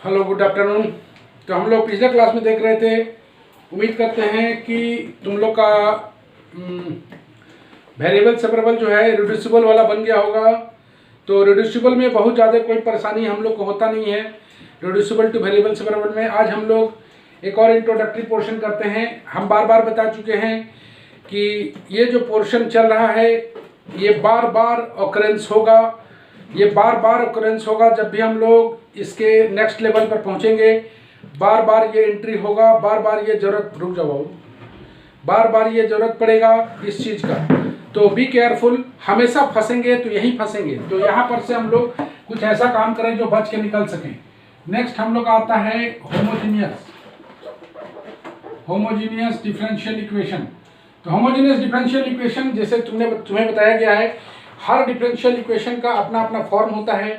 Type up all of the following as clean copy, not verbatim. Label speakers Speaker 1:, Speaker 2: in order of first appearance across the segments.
Speaker 1: Hello, good afternoon. तो हम लोग पिछले क्लास में देख रहे थे, उम्मीद करते हैं कि तुम लोग का वेरिएबल सेपरेबल जो है रिड्यूसिबल वाला बन गया होगा। तो रिड्यूसिबल में बहुत ज़्यादा कोई परेशानी हम लोग को होता नहीं है। रिड्यूसिबल टू वेरिएबल सेपरेबल में आज हम लोग एक और इंट्रोडक्टरी पोर्शन करते हैं। हम बार बार बता चुके हैं कि ये जो पोर्शन चल रहा है ये बार बार ऑकरेंस होगा। ये बार बार ऑकरेंस होगा जब भी हम लोग इसके नेक्स्ट लेवल पर पहुंचेंगे। बार बार ये एंट्री होगा, बार बार ये जरूरत, रुक जाओ, बार बार ये जरूरत पड़ेगा इस चीज़ का। तो बी केयरफुल, हमेशा फंसेंगे तो यहीं फंसेंगे। तो यहाँ पर से हम लोग कुछ ऐसा काम करें जो बच के निकल सकें। नेक्स्ट हम लोग आता है होमोजीनियस डिफरेंशियल इक्वेशन। तो होमोजीनियस डिफरेंशियल इक्वेशन जैसे तुम्हें बताया गया है, हर डिफरेंशियल इक्वेशन का अपना अपना फॉर्म होता है।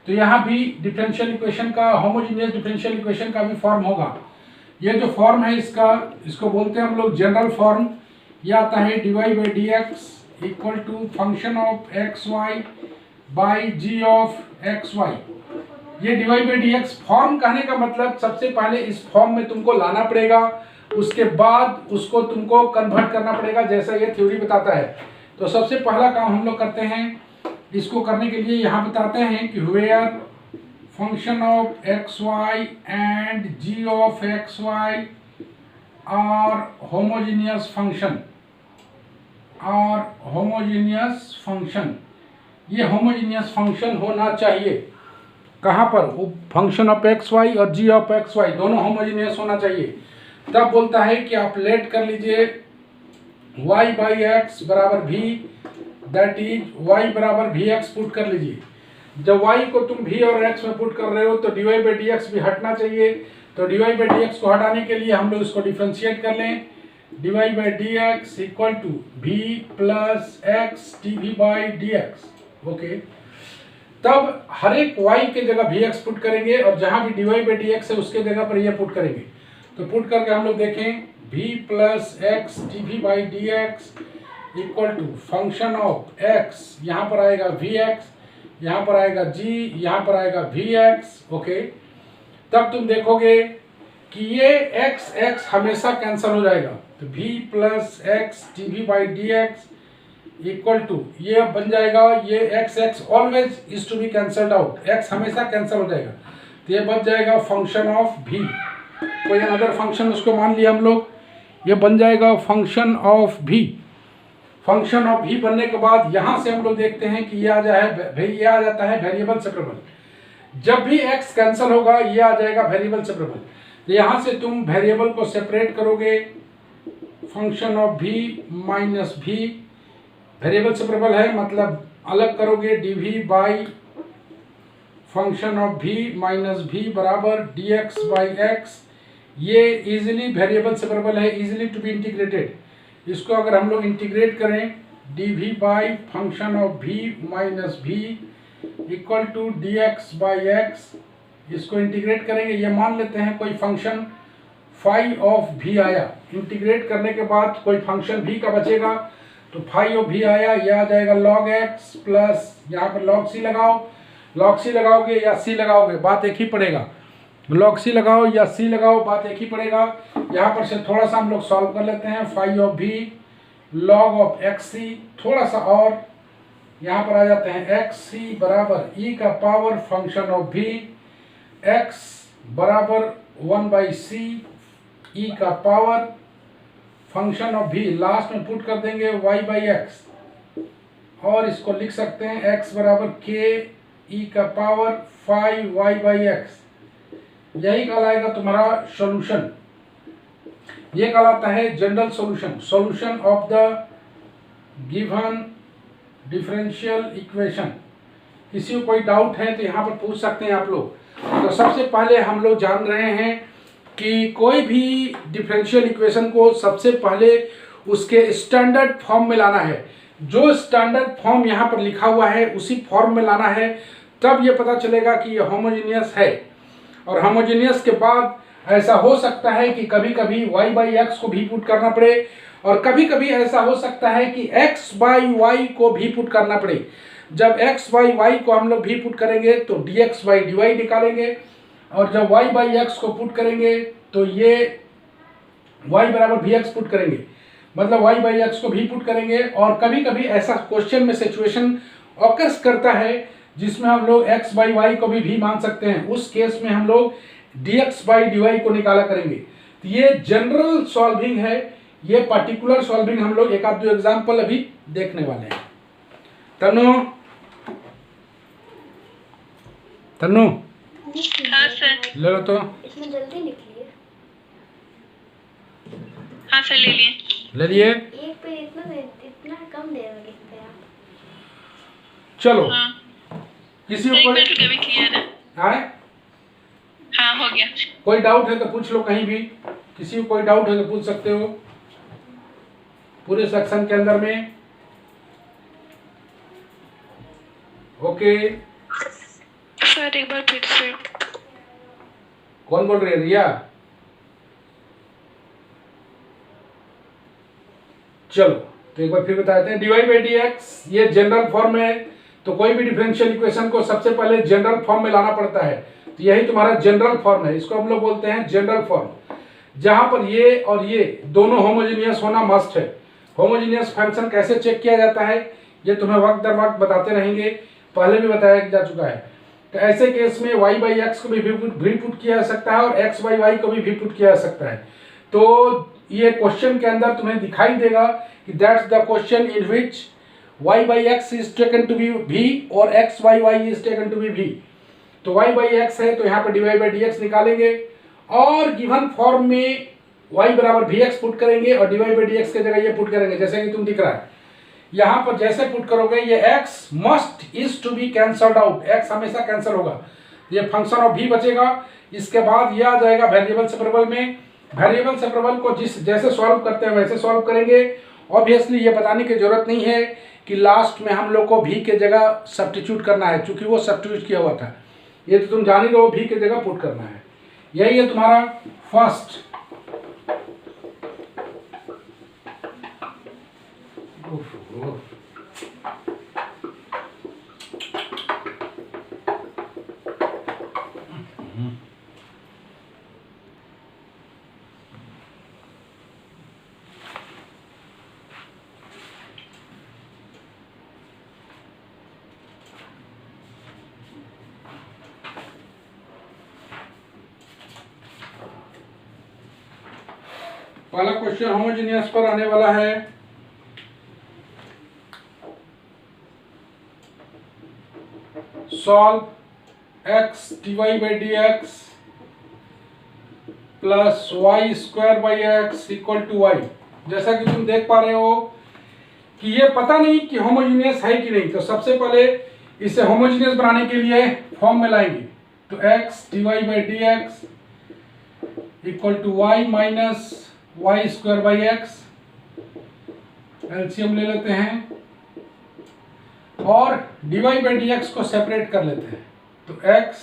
Speaker 1: तो यहाँ भी डिफरेंशियल इक्वेशन का, होमोजीनियस डिफरेंशियल इक्वेशन का भी फॉर्म होगा। ये जो फॉर्म है इसको बोलते हैं हम लोग जनरल फॉर्म। ये आता है dy by d x equal to function of x y by g of x y. ये dy by d x form कहने का मतलब सबसे पहले इस फॉर्म में तुमको लाना पड़ेगा, उसके बाद उसको तुमको कन्वर्ट करना पड़ेगा जैसा ये थ्योरी बताता है। तो सबसे पहला काम हम लोग करते हैं, इसको करने के लिए यहाँ बताते हैं कि where function of x y and ji of x y are homogeneous function, ये होमोजीनियस फंक्शन होना चाहिए। कहाँ पर? फंक्शन ऑफ एक्स वाई और जी ऑफ एक्स वाई दोनों होमोजीनियस होना चाहिए। तब बोलता है कि आप लेट कर लीजिए y बाई एक्स बराबर v, दैट इज y बराबर वी एक्स पुट कर लीजिए। जब y को तुम v और x में पुट कर रहे हो तो dy बाई डी एक्स भी हटना चाहिए। तो dy बाई डी एक्स को हटाने के लिए हम लोग इसको डिफ्रेंशिएट कर लें। dy by d x equal to v plus x dv by d x. Okay, तब हर एक y के जगह वी एक्स पुट करेंगे और जहां भी dy बाई डी एक्स है उसके जगह पर ये पुट करेंगे। तो पुट करके हम लोग देखें v plus x dv by d x equal to function of x, यहाँ पर आएगा vx, यहाँ पर आएगा g, यहाँ पर आएगा vx। ओके, तब तुम देखोगे कि ये x हमेशा कैंसिल हो जाएगा। तो v plus x dv by d x equal to ये बन जाएगा, ये x always is to be cancelled out, x हमेशा कैंसिल हो जाएगा। तो ये बन जाएगा फंक्शन ऑफ v, कोई अनदर फंक्शन उसको मान लिया हम लोग, ये बन जाएगा function of v। Function of v बनने के बाद यहाँ से हम लोग देखते हैं कि ये आ जाता है वेरिएबल सेपरेबल। जब भी x कैंसिल होगा ये आ जाएगा वेरिएबल सेपरेबल। तो यहाँ से तुम वेरिएबल को सेपरेट करोगे, function of v minus v, variable separable है मतलब अलग करोगे, dv by function of v minus v बराबर dx बाई x। ये इजीली वेरिएबल सेपरेबल है, इजीली टू बी इंटीग्रेटेड। इसको अगर हम लोग इंटीग्रेट करें dv by function of v minus v equal to dx by x, इसको इंटीग्रेट करेंगे, ये मान लेते हैं कोई फंक्शन फाई ऑफ v आया। इंटीग्रेट करने के बाद कोई फंक्शन v का बचेगा, तो फाई ऑफ v आया, ये आ जाएगा log x प्लस यहाँ पर log c लगाओ। log c लगाओगे या c लगाओगे बात एक ही पड़ेगा, log c लगाओ या c लगाओ बात एक ही पड़ेगा। यहाँ पर से थोड़ा सा हम लोग सॉल्व कर लेते हैं, phi of v log of xc, थोड़ा सा और यहाँ पर आ जाते हैं xc बराबर e का power function of v, x बराबर 1 बाई c e का power function of v, last में पुट कर देंगे y बाई x और इसको लिख सकते हैं x बराबर k e का पावर 5y बाई x। यही कहलाएगा तुम्हारा सॉल्यूशन। ये कहलाता है general solution of the given differential equation. किसी को कोई डाउट है तो यहाँ पर पूछ सकते हैं आप लोग। तो सबसे पहले हम लोग जान रहे हैं कि कोई भी डिफरेंशियल इक्वेशन को सबसे पहले उसके स्टैंडर्ड फॉर्म में लाना है। जो स्टैंडर्ड फॉर्म यहाँ पर लिखा हुआ है उसी फॉर्म में लाना है, तब ये पता चलेगा कि ये होमोजीनियस है। और होमोजीनियस के बाद ऐसा हो सकता है कि कभी कभी y बाई एक्स को भी पुट करना पड़े, और कभी कभी ऐसा हो सकता है कि x बाई वाई को भी पुट करना पड़े। जब x बाई वाई को हम लोग भी पुट करेंगे तो dx बाई dy निकालेंगे, और जब y बाई एक्स को पुट करेंगे तो ये y बराबर भी एक्स पुट करेंगे, मतलब y बाई एक्स को भी पुट करेंगे। और कभी कभी ऐसा क्वेश्चन में सिचुएशन ऑकर्स करता है जिसमें हम लोग x बाई वाई को भी मान सकते हैं, उस केस में हम लोग dx बाई dy को निकाला करेंगे। तो ये जनरल सॉल्विंग है, ये पर्टिकुलर सॉल्विंग हम लोग एक आध दो एग्जाम्पल अभी देखने वाले हैं। तनु तनु
Speaker 2: हाँ सर।
Speaker 1: ले लो तो।
Speaker 3: इसमें जल्दी निकलिए।
Speaker 2: हाँ सर ले लिए।
Speaker 1: ले लिए।
Speaker 3: एक पे इतना कम देर में लिखते हैं आप।
Speaker 1: चलो
Speaker 2: हाँ
Speaker 1: किसी
Speaker 2: सर, एक
Speaker 1: को
Speaker 2: मिनट भी क्लियर है।
Speaker 1: आए
Speaker 2: हाँ हो गया।
Speaker 1: कोई डाउट है तो पूछ लो, कहीं भी किसी को कोई डाउट है तो पूछ सकते हो पूरे सेक्शन के अंदर में। ओके
Speaker 2: सर एक बार फिर से।
Speaker 1: कौन बोल रही है? रिया। चलो तो एक बार फिर बता देते हैं, dy बाई डी एक्स ये जनरल फॉर्म है, तो कोई भी डिफरेंशियल इक्वेशन को सबसे पहले जनरल फॉर्म में लाना पड़ता है। तो यही तुम्हारा जनरल फॉर्म है, इसको हम लोग बोलते हैं जनरल फॉर्म, जहां पर ये और ये दोनों होमोजीनियस होना मस्ट है। होमोजीनियस फंक्शन कैसे चेक किया जाता है ये तुम्हें वक्त दर वक्त बताते रहेंगे, पहले भी बताया जा चुका है। तो ऐसे केस में y बाई एक्स को भी पुट किया जा सकता है और x बाई वाई को भी पुट किया जा सकता है। तो ये क्वेश्चन के अंदर तुम्हें दिखाई देगा कि that's the question in which y by x is taken to be v और x by y is taken to be v। तो y बाई एक्स है तो यहाँ पर dy बाई डी एक्स निकालेंगे और गिवन फॉर्म में y बराबर भी एक्स पुट करेंगे और dy बाई डी एक्स की जगह ये पुट करेंगे, जैसे कि तुम दिख रहा है यहाँ पर। जैसे पुट करोगे ये x must is to be cancelled out, x हमेशा कैंसिल होगा, ये फंक्शन ऑफ v बचेगा। इसके बाद ये आ जाएगा वेरिएबल सेपरेबल में। वेरिएबल सेपरेबल को जैसे सॉल्व करते हैं वैसे सॉल्व करेंगे। ऑब्वियसली ये बताने की जरूरत नहीं है कि लास्ट में हम लोग को v के जगह सब्स्टिट्यूट करना है, क्योंकि वो सब्स्टिट्यूट किया हुआ था, ये तो तुम जान ही रहो, v के जगह पुट करना है। यही है तुम्हारा फर्स्ट। पहला क्वेश्चन होमोजेनियस पर आने वाला है। Solve x dy by d x plus y square by x equal to y. जैसा कि तुम देख पा रहे हो कि ये पता नहीं कि होमोजेनियस है कि नहीं, तो सबसे पहले इसे होमोजेनियस बनाने के लिए फॉर्म में लाएंगे। तो x dy by d x equal to y minus Y square by x, LCM ले लेते हैं और dy बाई डी एक्स को सेपरेट कर लेते हैं। तो x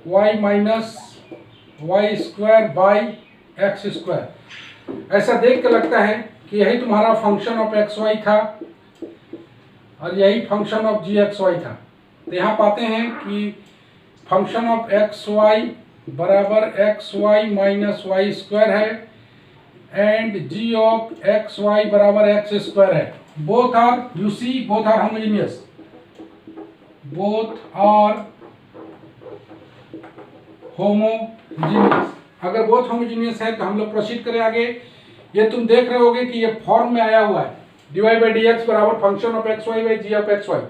Speaker 1: y minus Y square by x square. ऐसा देख के लगता है कि यही तुम्हारा फंक्शन ऑफ एक्स वाई था और यही function of G X Y था। तो यहाँ पाते हैं कि फंक्शन ऑफ एक्स वाई बराबर X Y minus Y square है and ji of x Y बराबर एक्स स्क्वायर है। Both are, you see, both are homogeneous, both are homogeneous. अगर बोथ होमोजेनियस है तो हम लोग प्रोसीड करें आगे। ये तुम देख रहे होगे कि ये फॉर्म में आया हुआ है, dy बाई डी एक्स बराबर function of x y by g of x y.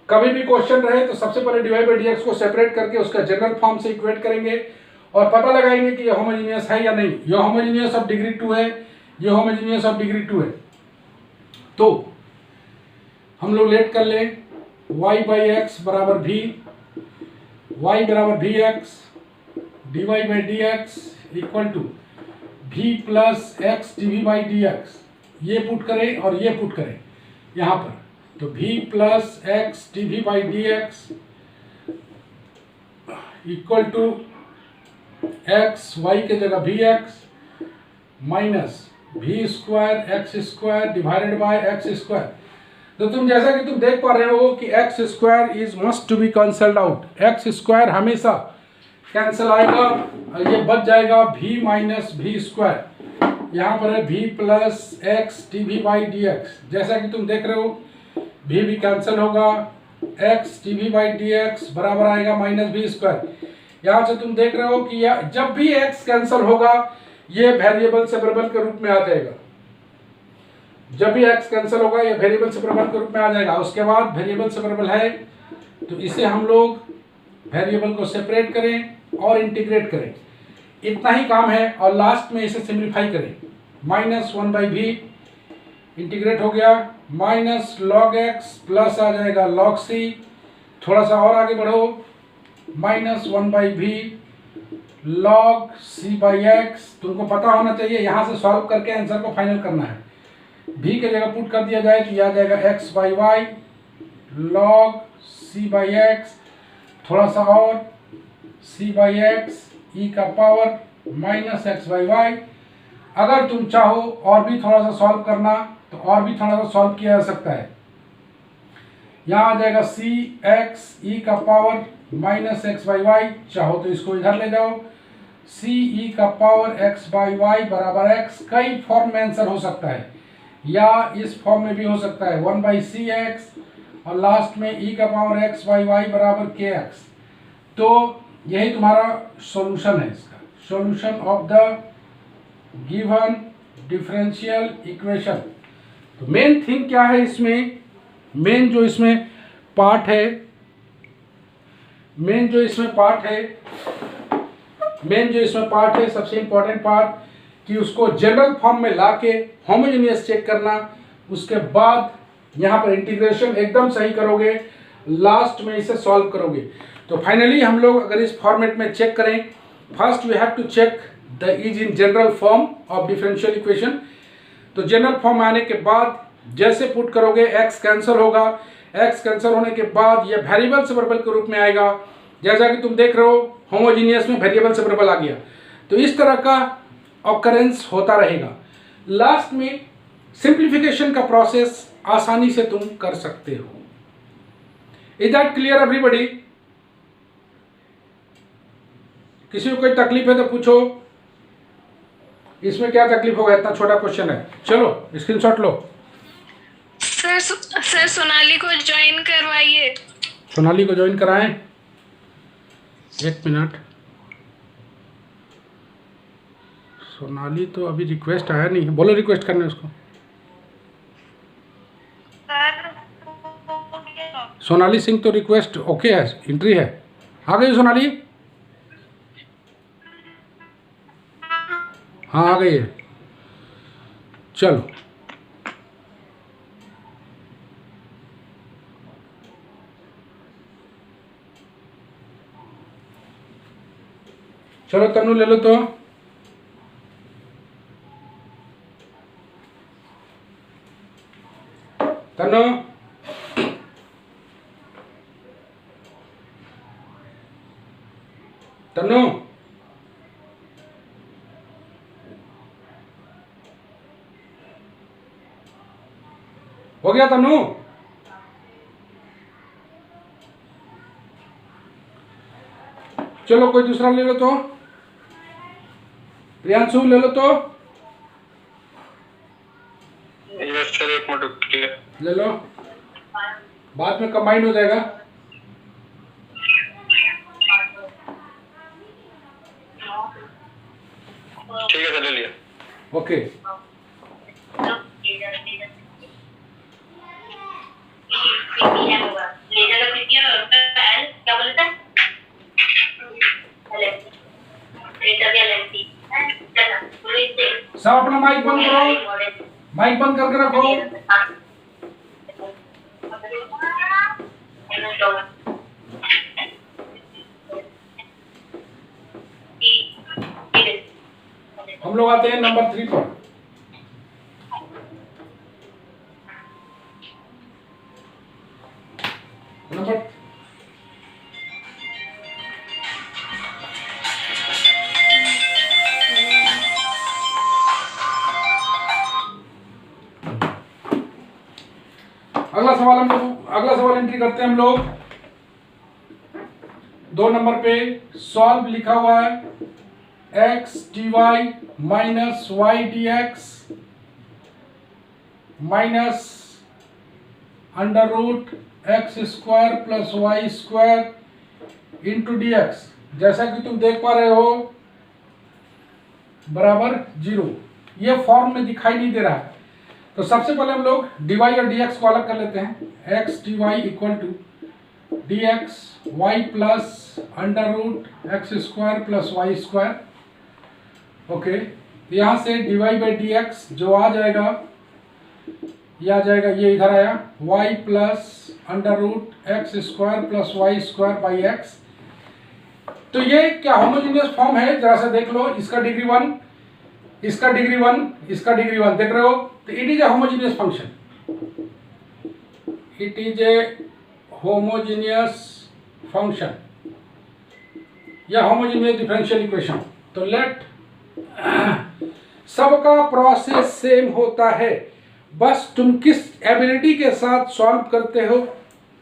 Speaker 1: कभी भी क्वेश्चन रहे तो सबसे पहले dy बाई डी एक्स को सेपरेट करके उसका जनरल फॉर्म से इक्वेट करेंगे और पता लगाएंगे कि ये होमोजेनियस है या नहीं। ये होमोजेनियस ऑफ डिग्री 2 है, ये होमोजेनियस ऑफ डिग्री 2 है। तो हम लोग लेट कर लें y बाई एक्स बराबर भी, y बराबर v x, dy by d x equal to v plus x d v by d x. ये पुट करें और ये पुट करें यहाँ पर, तो v plus x d v by d x equal to x y के जगह v x minus v square x square divided by x square. तो तुम जैसा कि तुम देख पा रहे हो कि x square is must to be cancelled out, x square हमेशा कैंसिल आएगा, ये बच जाएगा v माइनस वी स्क्वायर। यहाँ पर है v plus x d v by d x. जैसा कि तुम देख रहे हो v भी कैंसिल होगा, x d v by d x बराबर आएगा माइनस वी स्क्वायर। यहाँ से तुम देख रहे हो कि जब भी x कैंसिल होगा ये वेरिएबल सेपरेबल के रूप में आ जाएगा। जब भी x कैंसिल होगा ये वेरिएबल सेपरेबल के रूप में आ जाएगा। उसके बाद वेरिएबल सेपरेबल है तो इसे हम लोग वेरिएबल को सेपरेट करें और इंटीग्रेट करें, इतना ही काम है। और लास्ट में इसे सिंप्लीफाई करें, minus one by v integrate हो गया, माइनस लॉग एक्स प्लस आ जाएगा लॉग सी। थोड़ा सा और आगे बढ़ो, minus one by v log c by x. तुमको पता होना चाहिए, यहाँ से सॉल्व करके आंसर को फाइनल करना है। v के जगह पुट कर दिया जाए तो यह आ जाएगा x by y log c by x, थोड़ा सा और सी बाई एक्स ई का power minus x by y. अगर तुम चाहो और भी थोड़ा सा सॉल्व करना तो और भी थोड़ा सा सॉल्व किया जा सकता है। यहाँ आ जाएगा सी एक्स ई का power minus x by y. चाहो तो इसको इधर ले जाओ, सी ई का पावर एक्स बाई वाई बराबर एक्स। कई फॉर्म में आंसर हो सकता है, या इस फॉर्म में भी हो सकता है, वन बाई सी एक्स और लास्ट में ई का पावर एक्स बाई वाई बराबर के एक्स। तो यही तुम्हारा सॉल्यूशन है, इसका solution of the given differential equation. तो मेन थिंग क्या है इसमें, मेन जो इसमें पार्ट है, सबसे इंपॉर्टेंट पार्ट कि उसको जनरल फॉर्म में लाके होमोजेनियस चेक करना। उसके बाद यहाँ पर इंटीग्रेशन एकदम सही करोगे, लास्ट में इसे सॉल्व करोगे। तो फाइनली हम लोग अगर इस फॉर्मेट में चेक करें, first we have to check the is in general form of differential equation. तो जनरल फॉर्म आने के बाद जैसे पुट करोगे x कैंसिल होगा, x कैंसिल होने के बाद ये वेरिएबल सेपरेबल के रूप में आएगा। जैसा कि तुम देख रहे हो होमोजीनियस में वेरिएबल सेपरेबल आ गया। तो इस तरह का ऑकरेंस होता रहेगा। लास्ट में सिंप्लीफिकेशन का प्रोसेस आसानी से तुम कर सकते हो। Is that clear everybody? किसी को कोई तकलीफ है तो पूछो। इसमें क्या तकलीफ होगा, इतना छोटा क्वेश्चन है। चलो स्क्रीनशॉट लो।
Speaker 2: सर सोनाली को ज्वाइन करवाइए।
Speaker 1: सोनाली को ज्वाइन कराएं, एक मिनट। सोनाली तो अभी रिक्वेस्ट आया नहीं है, बोलो रिक्वेस्ट करने उसको। सोनाली सिंह तो रिक्वेस्ट ओके है, एंट्री है। आ गई सोनाली? हाँ आ गई है। चलो चलो तनु ले लो तो। तनु तनु हो गया तनु? चलो कोई दूसरा ले लो तो। प्रियांशु ले लो तो।
Speaker 4: यस सर, एक मिनट रुकिए।
Speaker 1: ले लो, बाद में कंबाइन हो जाएगा।
Speaker 4: ठीक है सर, ले लिया।
Speaker 1: ओके सब अपना माइक बंद करो, माइक बंद करके रखो। हम लोग आते हैं नंबर 3 पर। नंबर अगला सवाल एंट्री करते हैं हम लोग। 2 नंबर पे सॉल्व लिखा हुआ है x d y minus y d x minus under root x square plus y square into D x, जैसा कि तुम देख पा रहे हो बराबर 0। ये फॉर्म में दिखाई नहीं दे रहा है, तो सबसे पहले हम लोग डी वाई और डी एक्स को अलग कर लेते हैं। X d y equal to d x y plus under root x square plus y square. Okay, तो यहाँ से d y by d x जो आ जाएगा, ये आ जाएगा, ये इधर आया y plus under root x square plus y square by x. तो ये क्या होमोजेनियस फॉर्म है, जरा सा देख लो। इसका डिग्री 1, इसका डिग्री 1, इसका डिग्री 1, देख रहे हो। तो it is a homogeneous function, it is a homogeneous function या होमोजेनियस डिफरेंशियल इक्वेशन। तो लेट सबका प्रोसेस सेम होता है, बस तुम किस एबिलिटी के साथ सॉल्व करते हो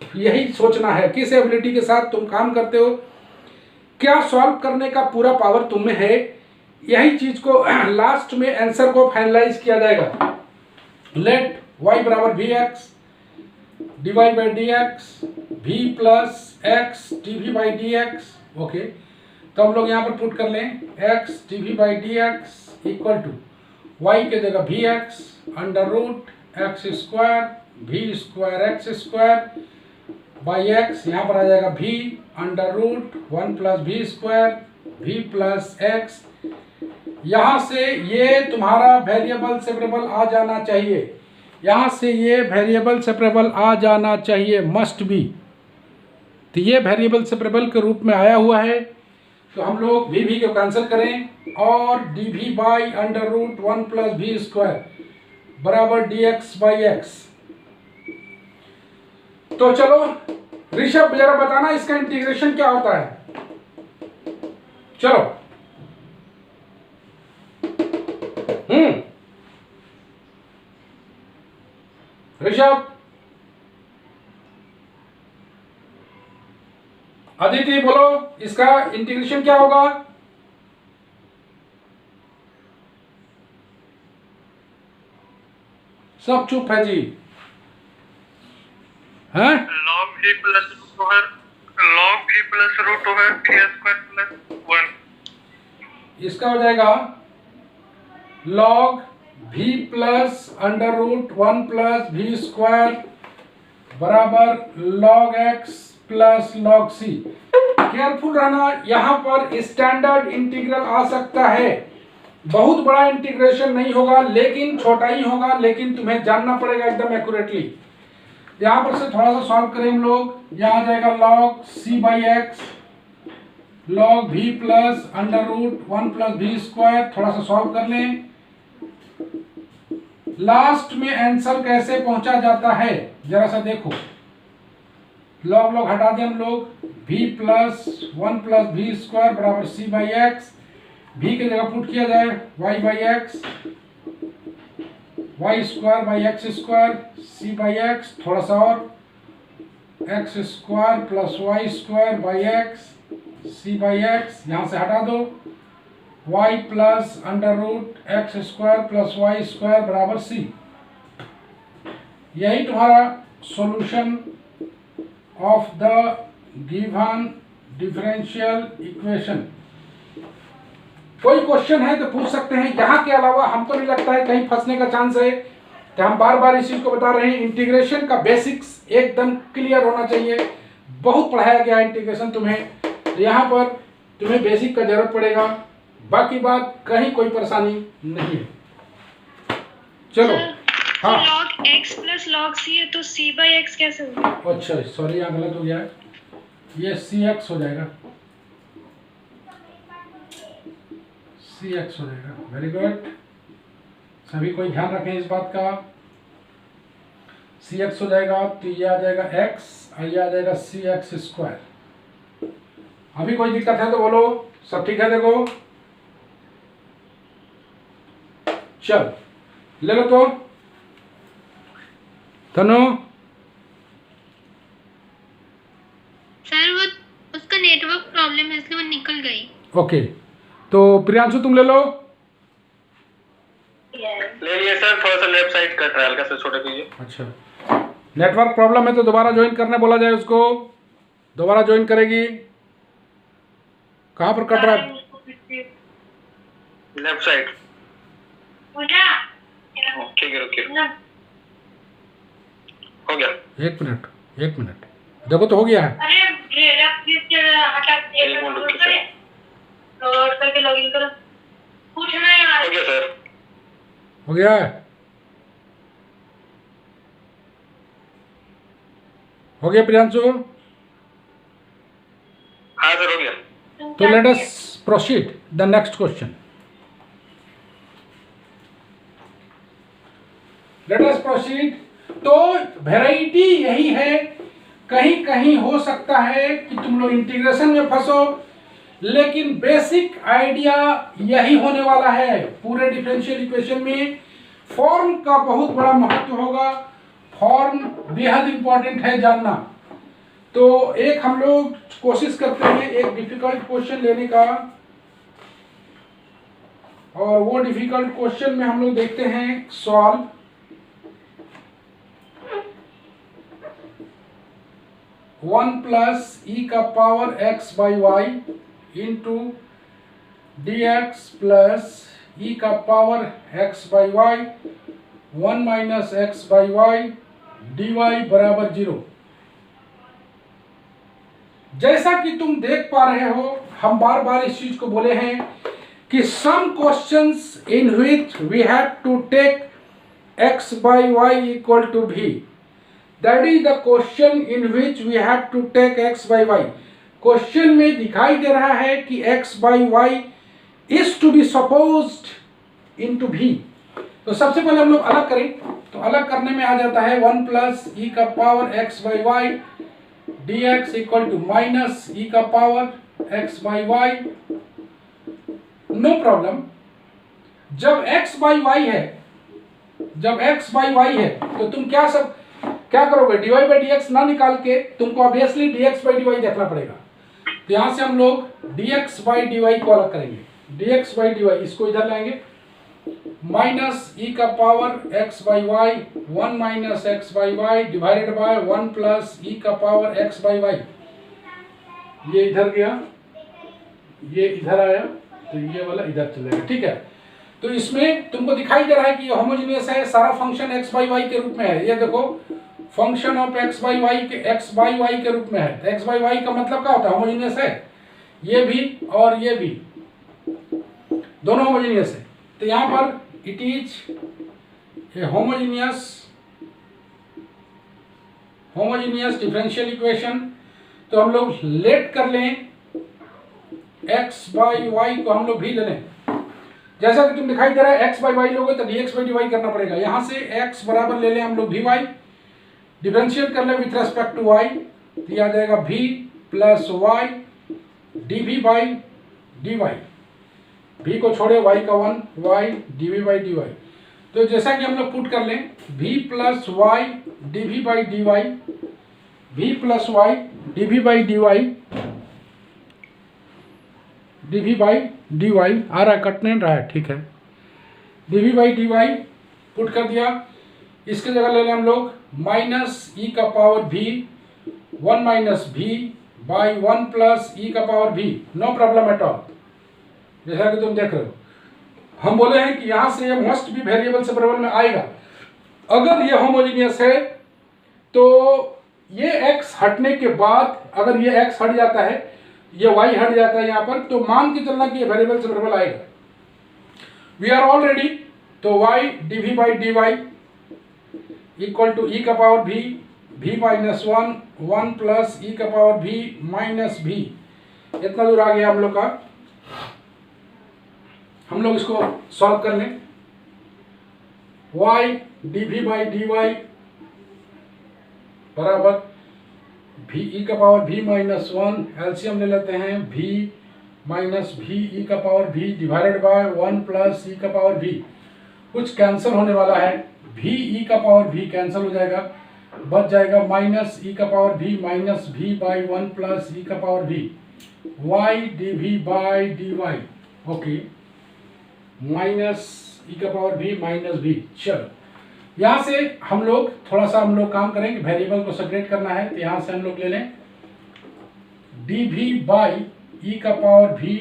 Speaker 1: यही सोचना है। किस एबिलिटी के साथ तुम काम करते हो, क्या सॉल्व करने का पूरा पावर तुम में है, यही चीज को लास्ट में आंसर को फाइनलाइज किया जाएगा। लेट y बराबर v x d y by d x v plus x d v by d x. Okay, तो हम लोग यहाँ पर पुट कर लें x d v by d x equal to y के जगह v x under root x square v square x square by x, यहाँ पर आ जाएगा v under root 1 plus v square v plus x. यहाँ से ये तुम्हारा वेरिएबल सेपरेबल आ जाना चाहिए, यहाँ से ये वेरिएबल सेपरेबल आ जाना चाहिए, मस्ट बी। तो ये वेरिएबल सेपरेबल के रूप में आया हुआ है, तो हम लोग वी को कैंसिल करें और d v by under root 1 plus v square बराबर डी एक्स बाई एक्स। तो चलो ऋषभ जरा बताना इसका इंटीग्रेशन क्या होता है। चलो ऋषभ, अदिति बोलो इसका इंटीग्रेशन क्या होगा। सब चुप है जी, हैं?
Speaker 4: log v plus root over log v plus root over 3 square plus 1।
Speaker 1: इसका हो जाएगा log v plus under root 1 plus v square बराबर log x plus log c। Careful रहना, यहाँ पर स्टैंडर्ड इंटीग्रल आ सकता है, बहुत बड़ा इंटीग्रेशन नहीं होगा लेकिन छोटा ही होगा, लेकिन तुम्हें जानना पड़ेगा एकदम एक्यूरेटली। यहाँ पर से थोड़ा सा सॉल्व करें हम लोग, यहाँ आ जाएगा log c by x log v plus under root 1 plus v square. थोड़ा सा सॉल्व कर लें, लास्ट में आंसर कैसे पहुंचा जाता है जरा सा देखो। log log हटा दें हम लोग, v plus 1 plus v square बराबर c बाई एक्स, v की जगह पुट किया जाए y by x y square by x square c by x, थोड़ा सा और x square plus y square by x c by x, यहाँ से हटा दो y plus under root x square plus y square बराबर c। यही तुम्हारा solution of the given differential equation. कोई क्वेश्चन है तो पूछ सकते हैं, यहाँ के अलावा हमको नहीं लगता है कहीं फंसने का चांस है। तो हम बार बार इस चीज को बता रहे हैं, इंटीग्रेशन का बेसिक्स एकदम क्लियर होना चाहिए। बहुत पढ़ाया गया है इंटीग्रेशन तुम्हें, तो यहाँ पर तुम्हें बेसिक का जरूरत पड़ेगा, बाकी बात कहीं कोई परेशानी नहीं है। चलो हाँ,
Speaker 2: log x plus log c है तो c बाई एक्स कैसे होगा।
Speaker 1: अच्छा सॉरी यहाँ गलत हो गया है, ये सी एक्स हो जाएगा, सी एक्स हो जाएगा। वेरी गुड, सभी कोई ध्यान रखें इस बात का, सी एक्स हो जाएगा तो ये आ जाएगा एक्स और ये आ जाएगा सी एक्स स्क्वायर। अभी कोई दिक्कत है तो बोलो, सब ठीक है। देखो चल ले लो तो तनु।
Speaker 3: सर वो उसका
Speaker 5: नेटवर्क प्रॉब्लम है इसलिए वो निकल गई।
Speaker 1: ओके, तो प्रियांशु तुम ले लो।
Speaker 4: ले लिए सर, थोड़ा सा लेफ्ट साइड का ट्रायल का सर छोटा कीजिए।
Speaker 1: अच्छा, नेटवर्क प्रॉब्लम है तो दोबारा ज्वाइन करने बोला जाए उसको, दोबारा ज्वाइन करेगी। कहाँ पर कट रहा है?
Speaker 4: Left side. ठीक है, रुकिए। हो गया।
Speaker 1: एक मिनट देखो तो हो गया है।
Speaker 4: एक मिनट रुकिए सर। हो गया सर।
Speaker 1: हो गया है, हो गया प्रियांशु।
Speaker 4: हाँ सर, हो गया।
Speaker 1: तो let us proceed the next question. Let us proceed. तो वैरायटी यही है, कहीं कहीं हो सकता है कि तुम लोग इंटीग्रेशन में फंसो, लेकिन बेसिक आइडिया यही होने वाला है। पूरे डिफरेंशियल इक्वेशन में फॉर्म का बहुत बड़ा महत्व होगा, फॉर्म बेहद इंपॉर्टेंट है जानना। तो एक हम लोग कोशिश करते हैं एक डिफिकल्ट क्वेश्चन लेने का, और वो डिफिकल्ट क्वेश्चन में हम लोग देखते हैं सॉल्व। वन प्लस ई का power x by Y into D x plus ई का power x by Y, one minus x by Y D Y बराबर 0। जैसा कि तुम देख पा रहे हो, हम बार बार इस चीज को बोले हैं कि some questions in which we have to take x by y equal to v, that is the question in which we have to take x by y। Question में दिखाई दे रहा है कि x by y is to be supposed into v। तो सबसे पहले हम लोग अलग करें, तो अलग करने में आ जाता है वन प्लस ई का power x by y dx equal to minus ई का power x by y। No problem. जब x by y है, जब x by y है तो तुम क्या करोगे, dy by dx ना निकाल के तुमको ऑब्वियसली dx by dy देखना पड़ेगा। तो यहां से हम लोग dx by dy को अलग करेंगे। dx by dy इसको इधर लाएंगे, माइनस ई का power x by y, one minus x by Y divided by one plus ई का पावर x by y। ये इधर गया, ये इधर आया, तो ये वाला इधर चलेगा। ठीक है, तो इसमें तुमको दिखाई दे रहा है कि ये होमोजेनियस है, सारा फंक्शन x by y के रूप में है। ये देखो function of x by y के रूप में है। तो x by y का मतलब क्या होता है, होमोजेनियस है। ये भी और ये भी दोनों होमोजेनियस है। तो यहाँ पर it is a homogeneous differential equation. तो हम लोग लेट कर लें x by y को हम लोग भी ले लें। जैसा कि तुम दिखाई दे रहा है x by y लोगे तो dx by dy करना पड़ेगा। यहां से x बराबर ले लें हम लोग vy, डिफरेंशिएट कर लें विथ रेस्पेक्ट टू y, तो यह आ जाएगा v plus y dv by dy। v को छोड़े y का 1 y dv by dy। तो जैसा कि हम लोग पुट कर लें v plus y dv by dy, v plus y dv by dy आ रहा है, कट नहीं रहा है, ठीक है। dv by dy पुट कर दिया। इसके जगह ले लें हम लोग माइनस ई का power v, one minus v by one plus ई का power v। No problem at all. जैसा कि तुम देख रहे हो, हम बोले हैं कि यहां से ये मस्ट भी वेरिएबल सेपरेबल में आएगा। अगर ये होमोजेनियस है तो ये x हटने के बाद, अगर ये x हट जाता है, ये y हट जाता है यहाँ पर, तो मान के चलना कि ये वेरिएबल सेपरेबल आएगा। We are all ready. तो y dv by dy equal to E का power v minus one, one plus ई का पावर v माइनस v। इतना दूर आ गया हम लोग का। हम लोग इसको सॉल्व कर लें। y dv by dy बराबर v ई का power v minus one, LCM ले लेते हैं v माइनस v ई का power v divided by one plus ई का पावर v। कुछ कैंसिल होने वाला है, v ई का पावर v कैंसिल हो जाएगा, बच जाएगा माइनस ई का पावर भी माइनस भी बाई 1 प्लस ई का पावर भी वाई डी भी by d y. Okay, minus ई का पावर भी माइनस भी। चलो यहाँ से हम लोग थोड़ा सा काम करेंगे, वेरिएबल को सेपरेट करना है, तो यहाँ से हम लोग ले लें डी भी बाई ई का पावर भी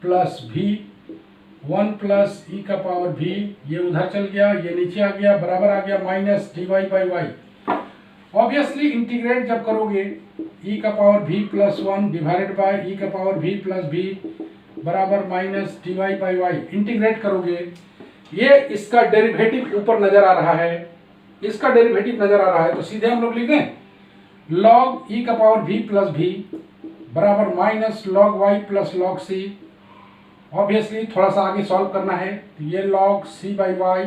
Speaker 1: प्लस भी 1 प्लस ई का पावर भी, ये उधर चल गया, ये नीचे आ गया, बराबर आ गया minus d y by y. Obviously integrate जब करोगे ई का पावर भी प्लस 1 डिवाइडेड बाय ई का पावर भी प्लस भी बराबर minus d y by y. Integrate करोगे ये इसका डेरिवेटिव ऊपर नजर आ रहा है, इसका डेरिवेटिव नजर आ रहा है, तो सीधे हम लोग लिख दें लॉग ई का पावर भी प्लस भी बराबर minus log y plus log c. Obviously थोड़ा सा आगे सॉल्व करना है, तो ये log c by y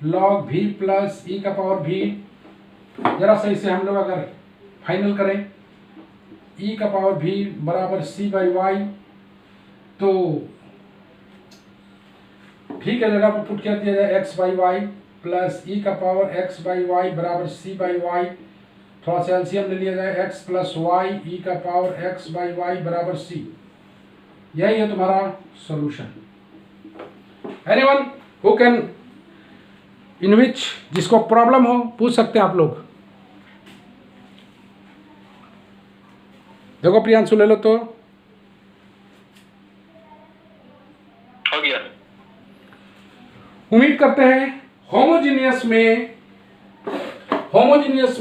Speaker 1: log भी प्लस ई का पावर भी, जरा सही से हम लोग अगर फाइनल करें ई का पावर भी बराबर सी बाई वाई, तो ठीक है जगह पर पुट कर दिया जाए एक्स बाई वाई प्लस ई का पावर एक्स बाई वाई बराबर सी बाई वाई, थोड़ा सा एलसीएम ले लिया जाए एक्स प्लस वाई ई का पावर एक्स बाई वाई बराबर सी। यही है तुम्हारा solution. Anyone who can in which जिसको प्रॉब्लम हो पूछ सकते हैं आप लोग। देखो प्रियांशु ले लो तो
Speaker 4: हो गया।
Speaker 1: उम्मीद करते हैं होमोजीनियस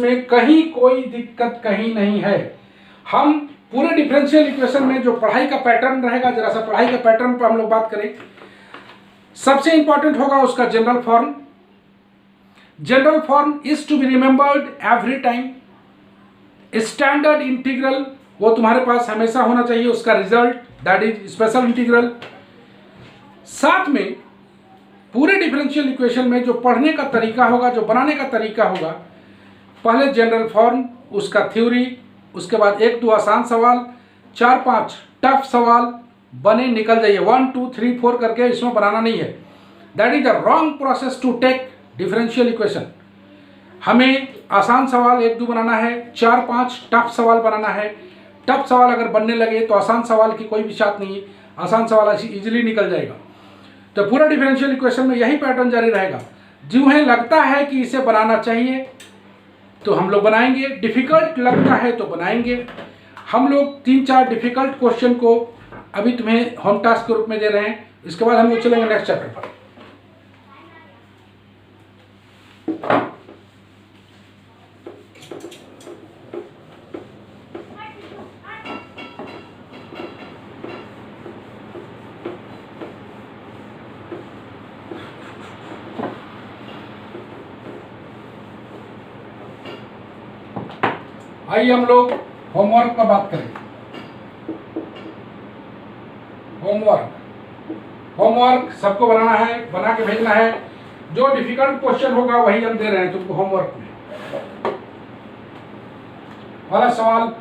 Speaker 1: में कहीं कोई दिक्कत कहीं नहीं है। हम पूरे डिफरेंशियल इक्वेशन में जो पढ़ाई का पैटर्न रहेगा, जरा सा पढ़ाई के पैटर्न पर हम लोग बात करें। सबसे इंपॉर्टेंट होगा उसका general form. General form is to be remembered every time. Standard integral वो तुम्हारे पास हमेशा होना चाहिए, उसका result that is special integral. साथ में पूरे डिफरेंशियल इक्वेशन में जो पढ़ने का तरीका होगा, जो बनाने का तरीका होगा, पहले जनरल फॉर्म, उसका थ्योरी, उसके बाद 1-2 आसान सवाल, 4-5 टफ सवाल बने निकल जाइए। 1 2 3 4 करके इसमें बनाना नहीं है। That is the wrong process to take differential equation. हमें आसान सवाल 1-2 बनाना है, 4-5 टफ सवाल बनाना है। टफ सवाल अगर बनने लगे तो आसान सवाल की कोई भी बात नहीं, आसान सवाल इजीली निकल जाएगा। तो पूरा डिफरेंशियल इक्वेशन में यही पैटर्न जारी रहेगा। जो है लगता है कि इसे बनाना चाहिए तो हम लोग बनाएंगे, डिफिकल्ट लगता है तो बनाएंगे। हम लोग 3-4 डिफिकल्ट क्वेश्चन को अभी तुम्हें होम टास्क के रूप में दे रहे हैं। इसके बाद हम लोग चलेंगे नेक्स्ट चैप्टर पर। आइए हम लोग होमवर्क पर बात करें। होमवर्क सबको बनाना है, बना के भेजना है। जो डिफिकल्ट क्वेश्चन होगा वही हम दे रहे हैं तुमको होमवर्क में। पहला सवाल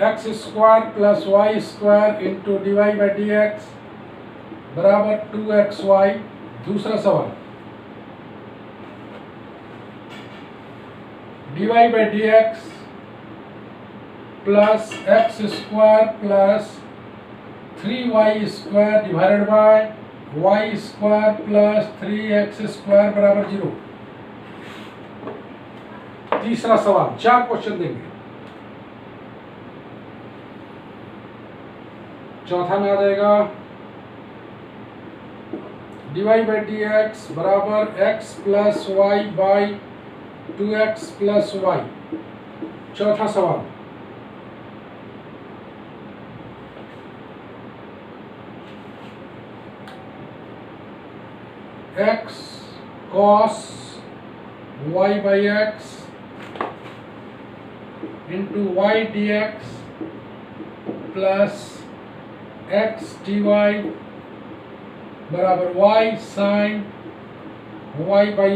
Speaker 1: x² plus y² into dy by dx बराबर 2xy। दूसरा सवाल dy by dx plus x² plus 3y² divided by y² plus 3x² बराबर 0। तीसरा सवाल, 4 क्वेश्चन देंगे। चौथा में आ जाएगा dy बाई dx बराबर x plus y by 2x plus y। चौथा सवाल x cos y by x into y dx plus x dy बराबर y sin y by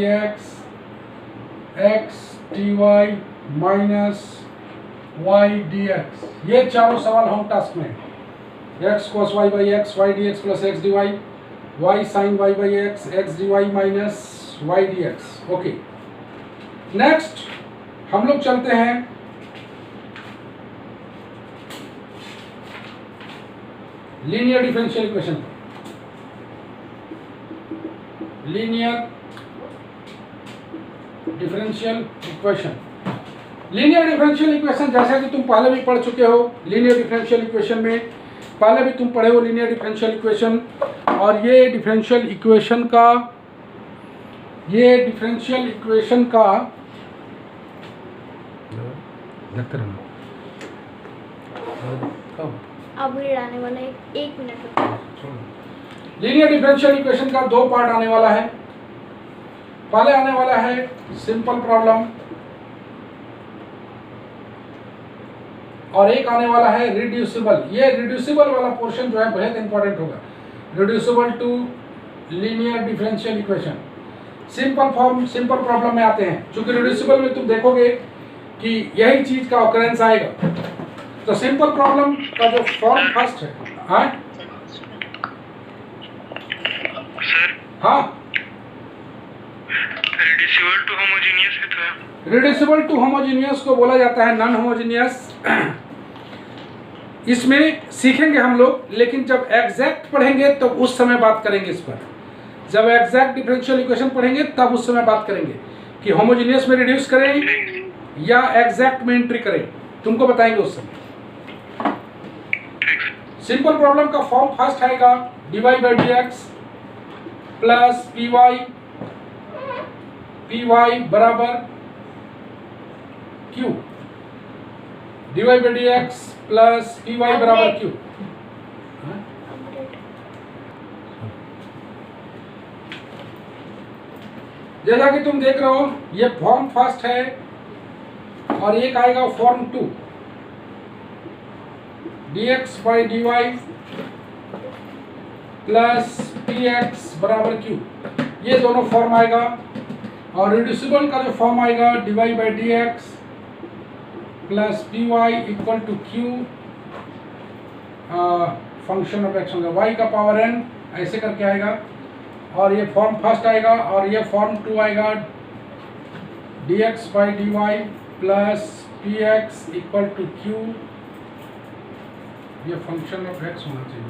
Speaker 1: x dy minus y dx। ये चारों सवाल होम टास्क में x cos y by x y dx plus x dy y sin y by x dy minus y d x. Okay, next हम लोग चलते हैं linear differential equation पर। Linear differential equation, linear differential equation जैसा कि तुम पहले भी पढ़ चुके हो। लीनियर डिफरेंशियल इक्वेशन में पहले भी तुम पढ़े हो लीनियर डिफरेंशियल इक्वेशन। और ये डिफरेंशियल इक्वेशन का देखते रहना।
Speaker 3: अब रीड आने वाला है, एक मिनट।
Speaker 1: लीनियर डिफरेंशियल इक्वेशन का दो पार्ट आने वाला है। पहले आने वाला है सिंपल प्रॉब्लम और एक आने वाला है रिड्यूसिबल। ये रिड्यूसिबल वाला पोर्शन जो है बहुत इंपॉर्टेंट होगा। Reducible to linear differential equation. Simple problem में आते हैं। चूंकि रिड्यूसिबल में तुम देखोगे कि यही चीज का ऑकरेंस आएगा। तो सिंपल प्रॉब्लम का जो फॉर्म फर्स्ट है, हाँ
Speaker 4: सर
Speaker 1: हाँ,
Speaker 4: रिड्यूसिबल टू होमोजेनियस है तो
Speaker 1: रिड्यूसिबल टू होमोजीनियस को बोला जाता है नॉन होमोजीनियस। इसमें सीखेंगे हम लोग, लेकिन जब एग्जैक्ट पढ़ेंगे तो उस समय बात करेंगे इस पर। जब एग्जैक्ट डिफरेंशियल इक्वेशन पढ़ेंगे तब उस समय बात करेंगे कि होमोजीनियस में रिड्यूस करें या एग्जैक्ट में एंट्री करें, तुमको बताएंगे उस समय। सिंपल प्रॉब्लम का फॉर्म फर्स्ट आएगा dy by d x plus p y बराबर q. dy by d x plus p y बराबर क्यू। जैसा कि तुम देख रहे हो ये फॉर्म फर्स्ट है और एक आएगा form two, dx by dy plus px बराबर q। ये दोनों फॉर्म आएगा। और रिड्यूसिबल का जो फॉर्म आएगा dy by dx plus py equal to q function of x होगा y का पावर n, ऐसे करके आएगा। और ये फॉर्म फर्स्ट आएगा और ये फॉर्म टू आएगा dx by dy plus px equal to q। ये फंक्शन ऑफ x होना चाहिए,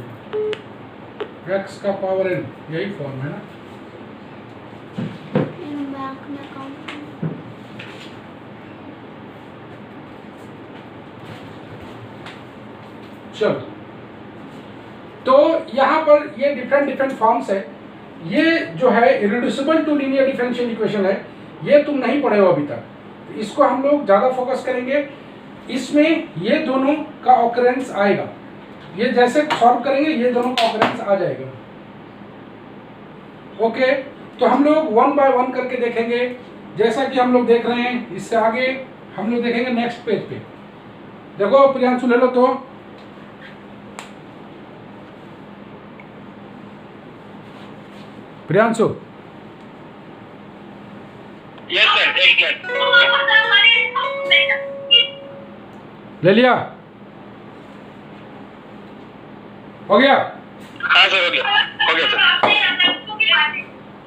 Speaker 1: x का पावर n, यही फॉर्म है ना।
Speaker 3: बैंक में अकाउंट
Speaker 1: चलो, तो यहाँ पर ये डिफरेंट फॉर्म्स है। ये जो है irreducible to linear differential equation है, ये तुम नहीं पढ़े हो अभी तक। इसको हम लोग ज़्यादा फोकस करेंगे। इसमें ये दोनों का ऑकरेंस आएगा। ये जैसे सॉल्व करेंगे ये दोनों का ऑकरेंस आ जाएगा। ओके, तो हम लोग वन बाय वन करके देखेंगे। जैसा कि हम लोग देख रहे हैं, इससे आगे हम लोग देखेंगे नेक्स्ट पेज पे। देखो प्रियांशु ले लो तो। प्रियांशु
Speaker 4: यस सर, एक मिनट।
Speaker 1: ले लिया? हो गया?
Speaker 4: हाँ सर, हो गया सर।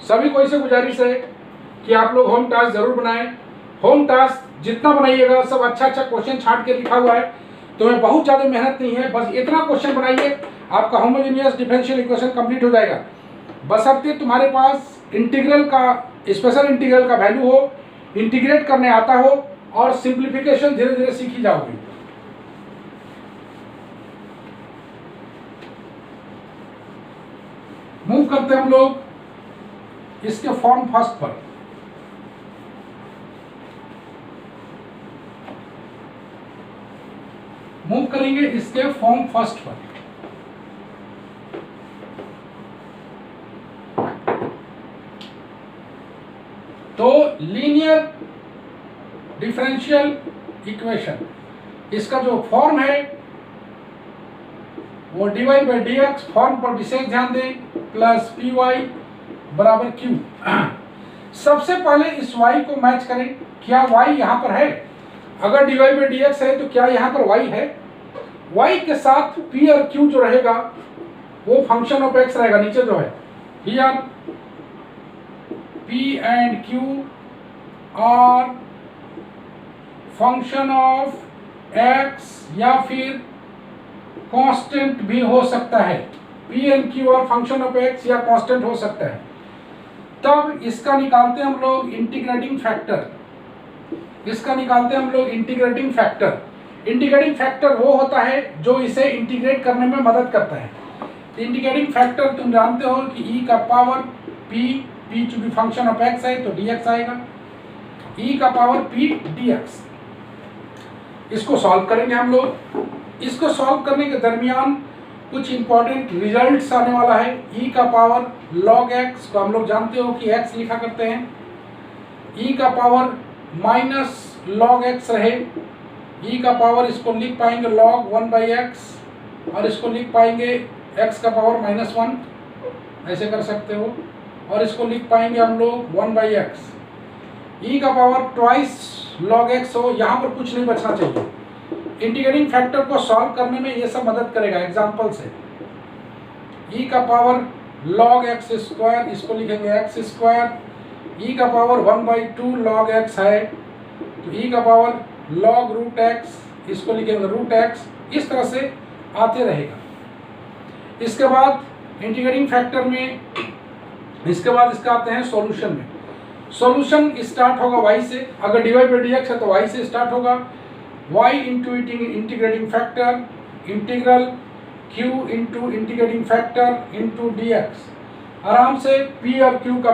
Speaker 1: सभी को इसे गुजारिश है कि आप लोग होम टास्क जरूर बनाएं। होम टास्क जितना बनाइएगा सब अच्छा क्वेश्चन छांट के लिखा हुआ है, तो मैं बहुत ज़्यादा मेहनत नहीं है, बस इतना क्वेश्चन बनाइए, आपका होमोजेनियस डिफरेंशियल इक्वेशन कंप्लीट हो जाएगा। बशर्ते तुम्हारे पास इंटीग्रल का, स्पेशल इंटीग्रल का वैल्यू हो, इंटीग्रेट करने आता हो और सिंप्लीफिकेशन धीरे धीरे सीखी जाओगे। मूव करते हैं हम लोग इसके फॉर्म फर्स्ट पर। मूव करेंगे इसके फॉर्म फर्स्ट पर। तो लीनियर डिफरेंशियल इक्वेशन, इसका जो फॉर्म है वो dy by d x, form पर विशेष ध्यान दें, प्लस पी वाई बराबर क्यू। सबसे पहले इस y को मैच करें, क्या y यहाँ पर है? अगर dy बाई डी एक्स है तो क्या यहाँ पर y है? y के साथ p और q जो रहेगा वो फंक्शन ऑफ x रहेगा, नीचे जो है here P and Q are function of x या फिर कांस्टेंट भी हो सकता है। P and Q और फंक्शन ऑफ x या कांस्टेंट हो सकता है। तब इसका निकालते हैं हम लोग इंटीग्रेटिंग फैक्टर। इसका निकालते हैं हम लोग इंटीग्रेटिंग फैक्टर। इंटीग्रेटिंग फैक्टर वो होता है जो इसे इंटीग्रेट करने में मदद करता है। इंटीग्रेटिंग फैक्टर तुम जानते हो कि e का पावर p चूंकि फंक्शन ऑफ x है तो dx आएगा, e का पावर p dx। इसको सॉल्व करेंगे हम लोग। इसको सॉल्व करने के दरमियान कुछ इंपॉर्टेंट रिजल्ट्स आने वाला है। e का पावर log x को हम लोग जानते हो कि x लिखा करते हैं, e का पावर माइनस log x रहे, e का पावर इसको लिख पाएंगे log 1/x और इसको लिख पाएंगे x का पावर -1, ऐसे कर सकते हो, और इसको लिख पाएंगे हम लोग 1/x। e का पावर ट्वाइस log x हो, यहाँ पर कुछ नहीं बचना चाहिए। इंटीग्रेटिंग फैक्टर को सॉल्व करने में ये सब मदद करेगा एग्जांपल से। e का पावर log x², इसको लिखेंगे x², e का पावर 1/2 log x है तो e का पावर log √x, इसको लिखेंगे √x। इस तरह से आते रहेगा। इसके बाद इंटीग्रेटिंग फैक्टर में, इसके बाद इसका आते हैं सॉल्यूशन में। सॉल्यूशन स्टार्ट होगा y से, अगर dy/dx है तो y से स्टार्ट होगा। y into integrating factor integral q into integrating factor into dx। आराम से p और q का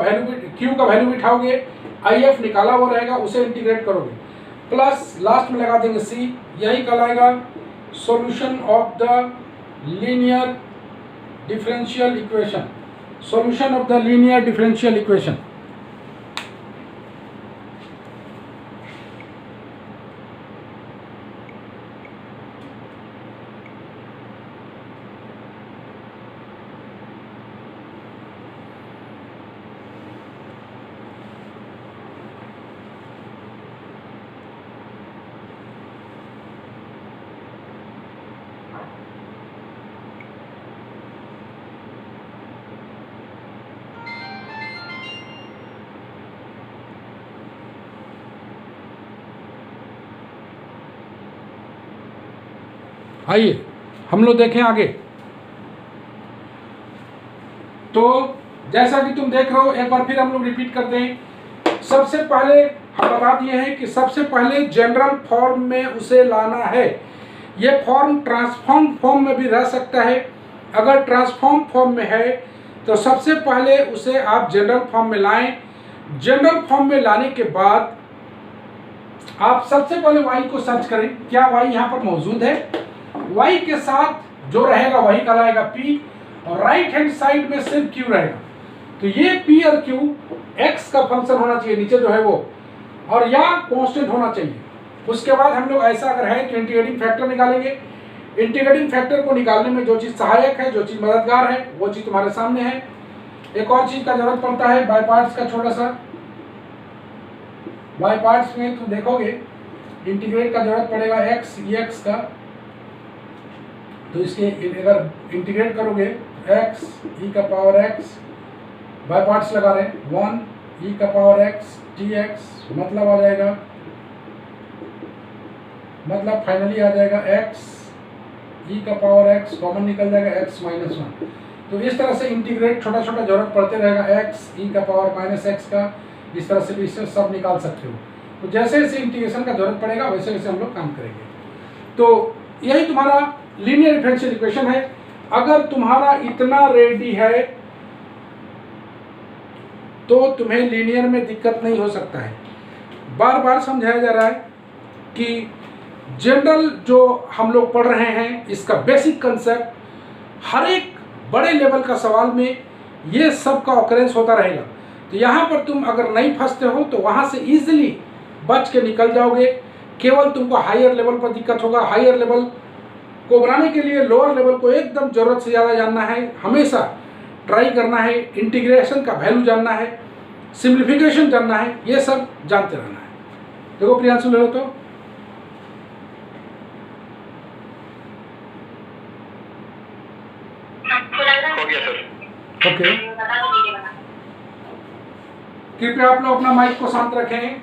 Speaker 1: वैल्यू बिठाओगे, if निकाला हुआ रहेगा उसे इंटीग्रेट करोगे, प्लस लास्ट में लगा देंगे c। यही कहलाएगा solution of the linear differential equation. Solution of the linear differential equation. आइए हम लोग देखें आगे। तो जैसा कि तुम देख रहे हो, एक बार फिर हम लोग रिपीट करते हैं। सबसे पहले हमारा बात यह है कि सबसे पहले जनरल फॉर्म में उसे लाना है। ये फॉर्म ट्रांसफॉर्म फॉर्म में भी रह सकता है। अगर ट्रांसफॉर्म फॉर्म में है तो सबसे पहले उसे आप जनरल फॉर्म में लाएं। जनरल फॉर्म में लाने के बाद आप सबसे पहले y को सर्च करें, क्या y यहाँ पर मौजूद है। y के साथ जो रहेगा वही कहलाएगा p, और राइट हैंड साइड में सिर्फ q रहेगा। तो ये p और q x का फंक्शन होना चाहिए नीचे जो है वो, और या कांस्टेंट होना चाहिए। उसके बाद हम लोग ऐसा अगर है तो इंटीग्रेटिंग फैक्टर निकालेंगे। इंटीग्रेटिंग फैक्टर को निकालने में जो चीज़ सहायक है, जो चीज़ मददगार है, वो चीज़ तुम्हारे सामने है। एक और चीज़ का जरूरत पड़ता है बाय पार्ट्स का, छोटा सा बाय पार्ट्स में तुम देखोगे इंटीग्रेट का जरूरत पड़ेगा x dx का। तो इसके अगर इंटीग्रेट करोगे x e का पावर x, बाय पार्ट्स लगा रहे 1 e का पावर x dx, मतलब आ जाएगा, मतलब फाइनली आ जाएगा x e का पावर x, कॉमन निकल जाएगा x -1। तो इस तरह से इंटीग्रेट छोटा छोटा जरूरत पड़ते रहेगा x e का पावर -x का। इस तरह से भी इससे सब निकाल सकते हो। तो जैसे जैसे इंटीग्रेशन का जरूरत पड़ेगा वैसे वैसे हम लोग काम करेंगे। तो यही तुम्हारा लीनियर डिफरेंशियल इक्वेशन है। अगर तुम्हारा इतना रेडी है तो तुम्हें लीनियर में दिक्कत नहीं हो सकता है। बार बार समझाया जा रहा है कि जनरल जो हम लोग पढ़ रहे हैं इसका बेसिक कंसेप्ट हर एक बड़े लेवल का सवाल में ये सब का ऑकरेंस होता रहेगा। तो यहाँ पर तुम अगर नहीं फंसते हो तो वहाँ से इजीली बच के निकल जाओगे। केवल तुमको हायर लेवल पर दिक्कत होगा। हायर लेवल को बनाने के लिए लोअर लेवल को एकदम ज़रूरत से ज़्यादा जानना है, हमेशा ट्राई करना है, इंटीग्रेशन का वैल्यू जानना है, सिंप्लीफिकेशन जानना है, ये सब जानते रहना है। देखो प्रियांशु ले लो तो
Speaker 4: हो गया सर।
Speaker 1: ओके कृपया आप लोग अपना माइक को शांत रखें।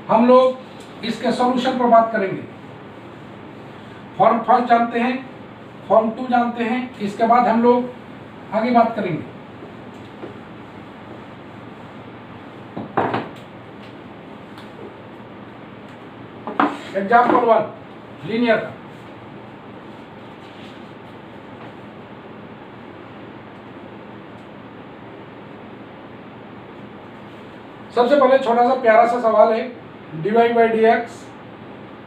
Speaker 1: हम लोग इसके सॉल्यूशन पर बात करेंगे। फॉर्म फर्स्ट जानते हैं, फॉर्म 2 जानते हैं, इसके बाद हम लोग आगे बात करेंगे। एग्जाम्पल 1 लीनियर का। सबसे पहले छोटा सा प्यारा सा सवाल है, dy by d x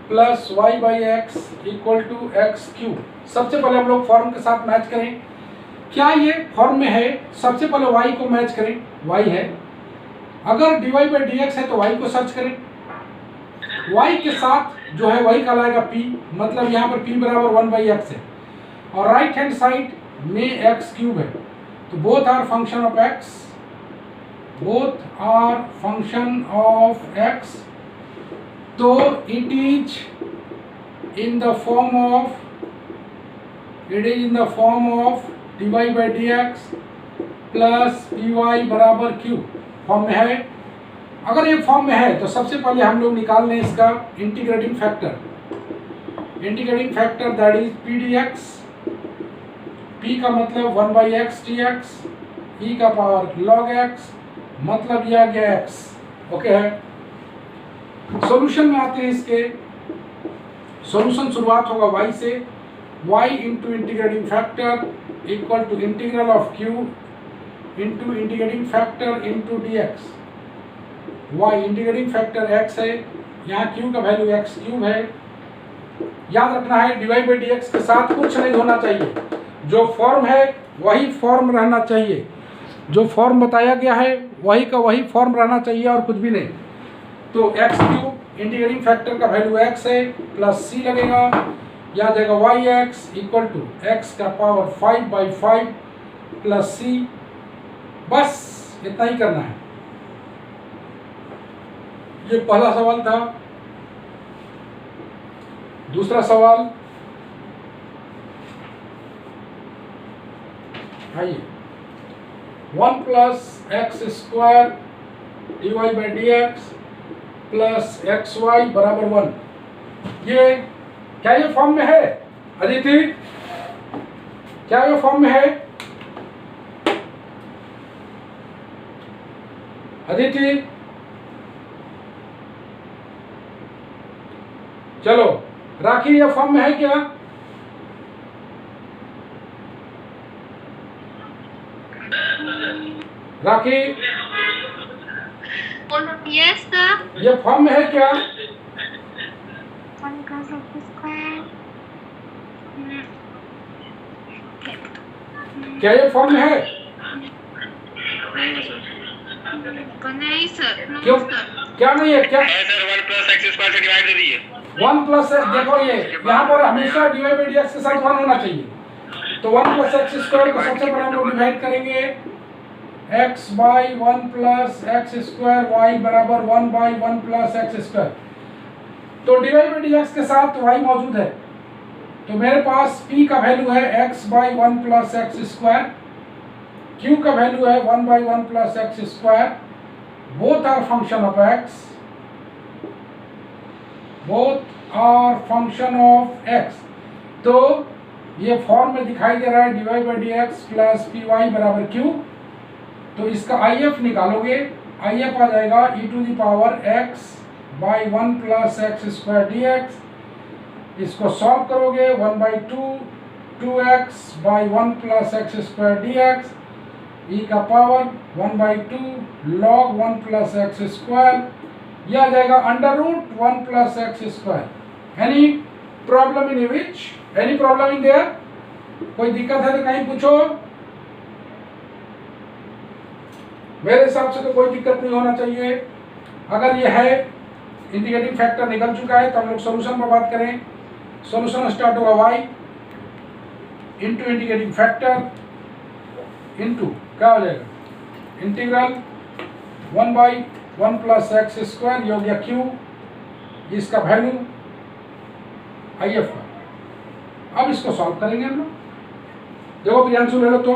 Speaker 1: plus y by x equal to x cube. सबसे पहले हम लोग फॉर्म के साथ मैच करें। क्या ये फॉर्म में है? सबसे पहले y को मैच करें, y है। अगर dy बाई डी एक्स है तो y को सर्च करें। y के साथ जो है वही कहलाएगा p, मतलब यहाँ पर p बराबर 1 बाई एक्स है और राइट हैंड साइड में x क्यूब है। तो both are function of x, both are function of x, तो it is in the form of dy by dx plus py बराबर q फॉर्म में है। अगर ये फॉर्म में है तो सबसे पहले हम लोग निकाल लें इसका integrating factor that is p dx। p का मतलब 1 by x D x, e का पावर log x, मतलब यह आ गया x। ओके है। सॉल्यूशन में आते हैं इसके। सॉल्यूशन शुरुआत होगा y से, y into integrating factor equal to integral of q into integrating factor into D x. y integrating factor x है, यहाँ q का वैल्यू x क्यूब है। याद रखना है dy बाई डी एक्स के साथ कुछ नहीं होना चाहिए, जो फॉर्म है वही फॉर्म रहना चाहिए, जो फॉर्म बताया गया है वही का वही फॉर्म रहना चाहिए और कुछ भी नहीं। तो एक्स क्यूब इंटीग्रेटिंग फैक्टर का वैल्यू x है प्लस c लगेगा, याद जाएगा y x equal to x का पावर 5 बाई 5 प्लस c। बस इतना ही करना है। ये पहला सवाल था। दूसरा सवाल आइए, 1 plus x square d y by d x plus x Y बराबर 1। ये क्या ये फॉर्म में है? अदिति, क्या ये फॉर्म में है? अदिति, चलो राखी, ये फॉर्म में है क्या? राखी,
Speaker 5: यस सर।
Speaker 1: ये फॉर्म में है क्या? क्या ये फॉर्म में है?
Speaker 5: नहीं सर, नो
Speaker 1: क्यों?
Speaker 5: सर।
Speaker 1: क्या नहीं है? क्या
Speaker 4: सर 1 प्लस एक्स स्क्वायर से डिवाइड कर दीजिए।
Speaker 1: 1 प्लस एक्स, देखो ये यहाँ पर हमेशा d y by d x के साथ 1 होना चाहिए। तो 1 प्लस एक्स स्क्वायर को सबसे पहले हम लोग डिवाइड करेंगे x by 1 plus x square y बराबर 1 बाई 1 प्लस एक्स स्क्वायर। तो d y by d x के साथ y मौजूद है, तो मेरे पास p का वैल्यू है x by 1 plus x square, q का वैल्यू है 1 by 1 plus x square. Both are function of x, both are function of x। तो ये फॉर्म में दिखाई दे रहा है D y by d x plus p y बराबर q। तो इसका IF निकालोगे, IF आ जाएगा e to the power x by 1 plus x square d x. इसको सॉल्व करोगे 1 by 2x by 1 plus x square d x, e का power 1 by 2 log 1 plus x square. यह आ जाएगा under root 1 plus x square. Any problem in which? Any problem in there? कोई दिक्कत है तो कहीं पूछो। मेरे हिसाब से तो कोई दिक्कत नहीं होना चाहिए। अगर ये है इंटीग्रेटिंग फैक्टर निकल चुका है तो हम लोग सॉल्यूशन पर बात करें। सॉल्यूशन स्टार्ट होगा y into integrating factor into क्या हो जाएगा integral 1 by 1 plus x square, ये हो गया q, इसका वैल्यू IF का। अब इसको सॉल्व करेंगे हम लोग। देखो प्रियांशु ले लो तो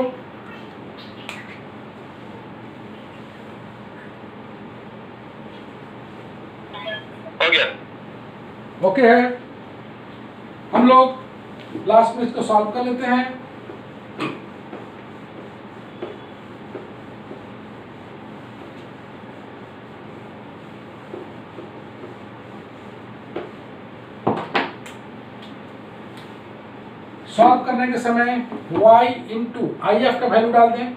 Speaker 1: ओके है, हम लोग लास्ट में इसको सॉल्व कर लेते हैं। सॉल्व करने के समय y इंटू आई एफ का वैल्यू डाल दें,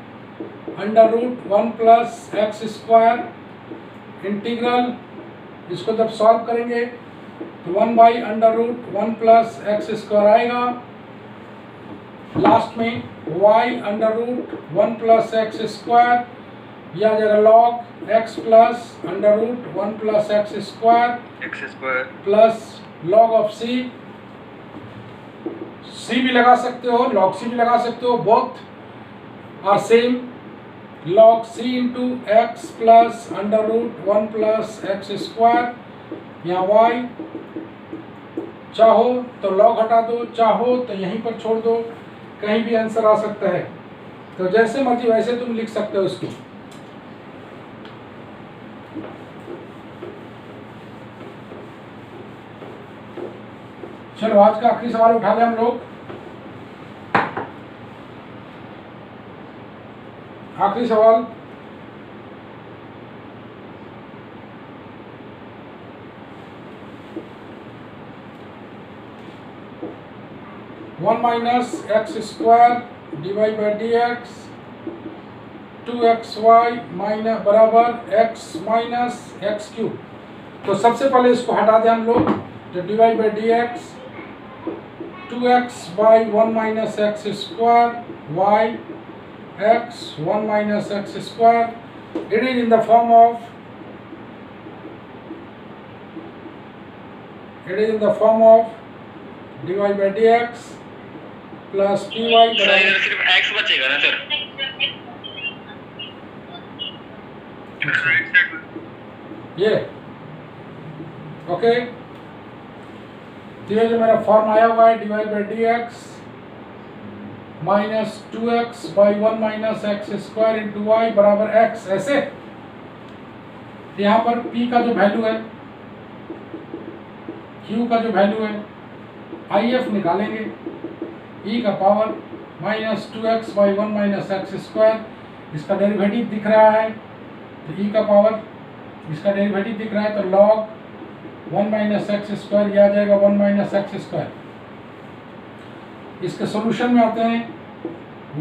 Speaker 1: √1 प्लस एक्स स्क्वायर इंटीग्रल, इसको जब सॉल्व करेंगे तो 1/√1 प्लस एक्स स्क्वायर आएगा। लास्ट में y√1 प्लस एक्स स्क्वायर, या जरा log x plus √1 plus x square plus log of c भी लगा सकते हो, log c भी लगा सकते हो, both are same. log c into x plus √1 plus x square, यहाँ y चाहो तो log हटा दो, चाहो तो यहीं पर छोड़ दो, कहीं भी आंसर आ सकता है। तो जैसे मर्जी वैसे तुम लिख सकते हो इसको। चलो आज का आखिरी सवाल उठा लें हम लोग। आखिरी सवाल, one minus x square divide by d x 2xy minus बराबर x माइनस एक्स क्यूब। तो सबसे पहले इसको हटा दें हम लोग, तो divide by d x 2x by 1 minus x square y x 1 minus x square, it is in the form of divide by d x plus py बराबर
Speaker 4: सिर्फ x बचेगा ना सर?
Speaker 1: ये ओके। धीरे धीरे मेरा फॉर्म आया हुआ है, divide by d x minus 2x by 1 minus x square into y बराबर x। ऐसे यहाँ पर p का जो वैल्यू है, q का जो वैल्यू है, IF निकालेंगे, e का power minus 2x by 1 minus x square, इसका डेरिवेटिव दिख रहा है तो e का पावर, इसका डेरिवेटिव दिख रहा है तो log 1 माइनस एक्स स्क्वायर, यह आ जाएगा 1 माइनस एक्स स्क्वायर। इसके सॉल्यूशन में आते हैं,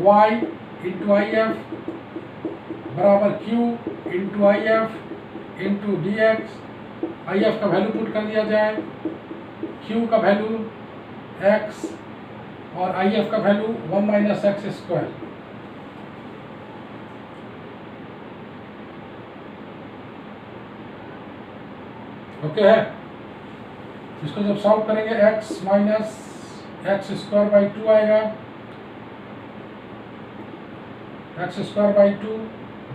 Speaker 1: y इंटू आई एफ बराबर q into I F into D x. I F का वैल्यू पुट कर दिया जाए, q का वैल्यू x और आई एफ का value 1 minus x square. Okay है, इसको जब सॉल्व करेंगे x minus x square by 2 आएगा, x square by 2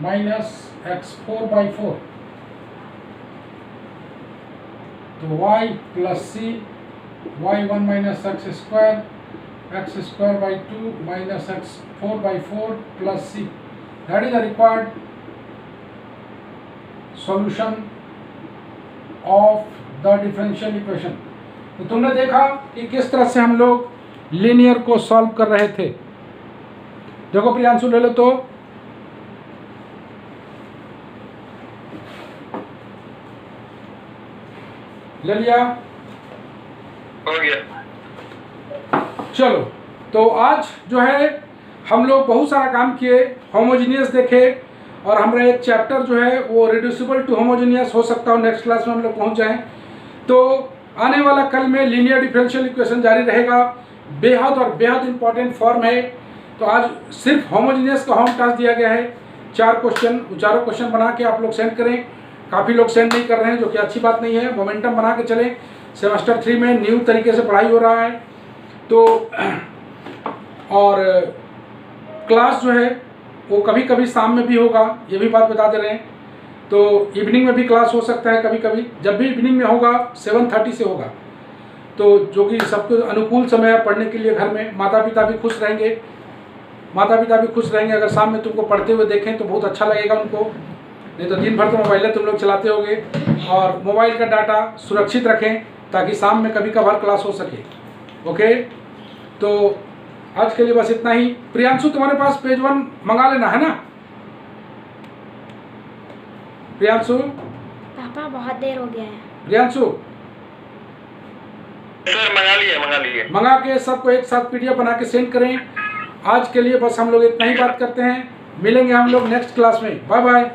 Speaker 1: minus x4 by 4, तो y plus c, y 1 minus x square by 2 minus x4 by 4 plus c, that is the required solution of the differential equation. तो तुमने देखा कि किस तरह से हम लोग लीनियर को सॉल्व कर रहे थे। देखो प्रियांशु ले लो, तो ले लिया,
Speaker 4: हो गया।
Speaker 1: चलो तो आज जो है हम लोग बहुत सारा काम किए, होमोजीनियस देखे, और हमारा एक चैप्टर जो है वो रिड्यूसिबल टू होमोजीनियस हो सकता है, नेक्स्ट क्लास में हम लोग पहुंच जाएं। तो आने वाला कल में लीनियर डिफरेंशियल इक्वेशन जारी रहेगा, बेहद और बेहद इंपॉर्टेंट फॉर्म है। तो आज सिर्फ होमोजीनियस का होम टास्क दिया गया है, 4 क्वेश्चन, चारों क्वेश्चन बना के आप लोग सेंड करें। काफ़ी लोग सेंड नहीं कर रहे हैं, जो कि अच्छी बात नहीं है। मोमेंटम बना के चलें, सेमेस्टर 3 में न्यू तरीके से पढ़ाई हो रहा है। तो और क्लास जो है वो कभी कभी शाम में भी होगा, ये भी बात बता दे रहे हैं। तो इवनिंग में भी क्लास हो सकता है कभी कभी, जब भी इवनिंग में होगा 7:30 से होगा, तो जो कि सबको अनुकूल समय है पढ़ने के लिए। घर में माता पिता भी खुश रहेंगे, अगर शाम में तुमको पढ़ते हुए देखें तो बहुत अच्छा लगेगा उनको। नहीं तो दिन भर तो मोबाइलें तुम लोग चलाते होगे। और मोबाइल का डाटा सुरक्षित रखें, ताकि शाम में कभी कभार क्लास हो सके। ओके, तो आज के लिए बस इतना ही। प्रियांशु तुम्हारे पास पेज 1 मंगा लेना है ना प्रियांशु?
Speaker 3: पापा बहुत देर हो गया है।
Speaker 1: प्रियांशु
Speaker 4: सर मंगा लिए
Speaker 1: मंगा के सबको एक साथ PDF बना के सेंड करें। आज के लिए बस हम लोग इतना ही बात करते हैं। मिलेंगे हम लोग नेक्स्ट क्लास में। Bye bye.